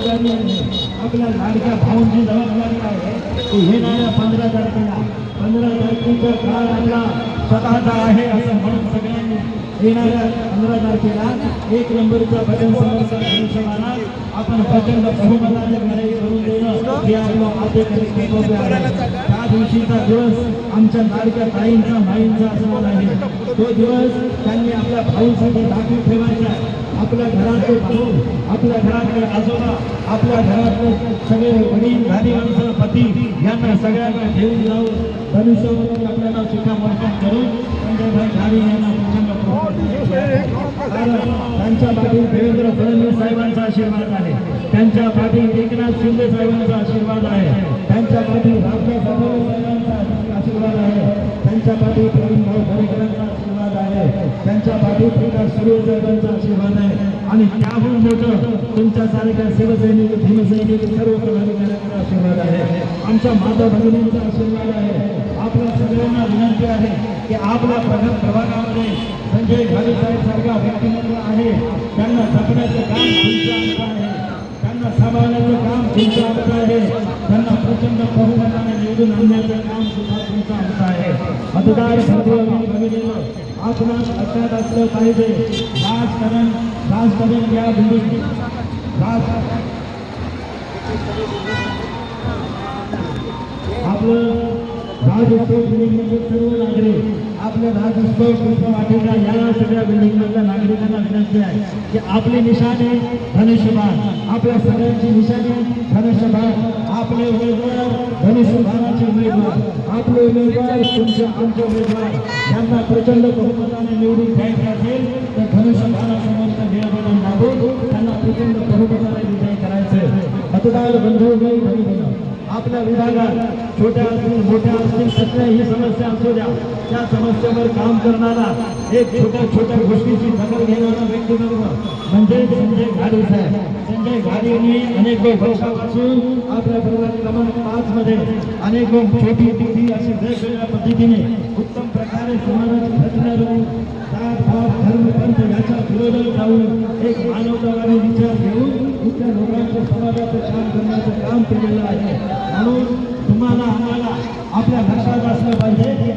जबाबदारी आहे, आपल्या लाडक्या भाऊंची जबाबदारी आहे की येणाऱ्या 15 तारखेचा काळ आपला स्वतःचा आहे असं म्हणून सगळ्यांनी येणाऱ्या 15 तारखेला 1 नंबरचा भजन समर्थन हिशोबाला आपण प्रचंड बहुमताने विजयी करून देणं हे आपलं आपल्याकडे कर्तव्य आहे. त्या दिवशीचा दिवस आमच्या लाडक्या ताईंचा माईंचा असणार आहे. तो दिवस त्यांनी आपल्या भाऊसाठी राखून ठेवायचा आहे. आपल्या घरातले भाऊ, आपल्या घरातले आजोबा, आपल्या घरातले सगळे वडील धारी माणसं पती यांना सगळ्यांना घेऊन जाऊन धनुष्यवरून आपल्याला शिखामोर्चन करून संजयभाई धारी यांना त्यांच्या पाठीत देवेंद्र फडणवीस साहेबांचा आशीर्वाद आहे, त्यांच्या पाठीत एकनाथ शिंदे साहेबांचा आशीर्वाद आहे, त्यांच्या पाठीत रामदास आठवले साहेबांचा आशीर्वाद आहे, त्यांच्या पाठीत प्रवीणभाऊ दरेकरांचा आशीर्वाद आहे, त्यांच्या पाठीत विकास सूर्य साहेबांचा आशीर्वाद आहे आणि त्याहून मोठं तुमच्यासारख्या शिवसैनिक भीमसैनिक सर्व पदाधिकाऱ्यांचा आशीर्वाद आहे, आमच्या माता भगिनींचा आशीर्वाद आहे. आपल्या सगळ्यांना विनंती आहे की आपल्या प्रभागामध्ये संजय घाले साहेब सारखा व्यक्तिमत्व आहे, त्यांना जपण्याचं काम तुमचं आमचं आहे, त्यांना सांभाळण्याचं काम तुमचं आमचं आहे, त्यांना प्रचंड बहुमताने निवडून आणण्याचं काम सुद्धा तुमचं आमचं आहे. मतदार भगिनीनं आपणास लक्षात असलं पाहिजे, राजकारण या बिल्डिंग आपलं राजोत्सव बिल्डिंगमध्ये सर्व नागरिक आपल्या राजोत्सव वाटेच्या या सगळ्या बिल्डिंगमधल्या नागरिकांना विनंती आहे की आपली निशाणे धनुष्यबाण, आपल्या सगळ्यांची निशाणे धनुष्यबाण, आपले उमेदवार धनुष्यबाणाचे उमेदवार, आपले उमेदवार तुमचे आमचे उमेदवार यांना प्रचंड बहुमताने निवडून द्यायचे असेल तर धनुष्यबाणासमोरचं निवेदन दाबून त्यांना प्रचंड बहुमताने विजयी करायचे. मतदार बंधू भगिनींनो, आपल्या विभागात छोट्या असतील मोठ्या असतील कुठल्याही समस्या असू द्या, त्या समस्येवर काम करणारा एक छोट्या गोष्टीची दखल घेणारा व्यक्तिमत्व म्हणजे संजय घाले साहेब. संजय घाले यांनी अनेक वर्षापासून आपल्या प्रभाग क्रमांक 5 मध्ये अनेक छोटी मोठी अशी वेगवेगळ्या पद्धतीने उत्तम प्रकारे समाजाची रचना करून धर्म पंथ याच्या विरोधात जाऊन एक मानवतावादी विचार घेऊन इथल्या लोकांच्या समाजाचं काम करण्याचं काम केलेलं आहे. म्हणून तुम्हाला आम्हाला आपल्या लक्षात असलं पाहिजे की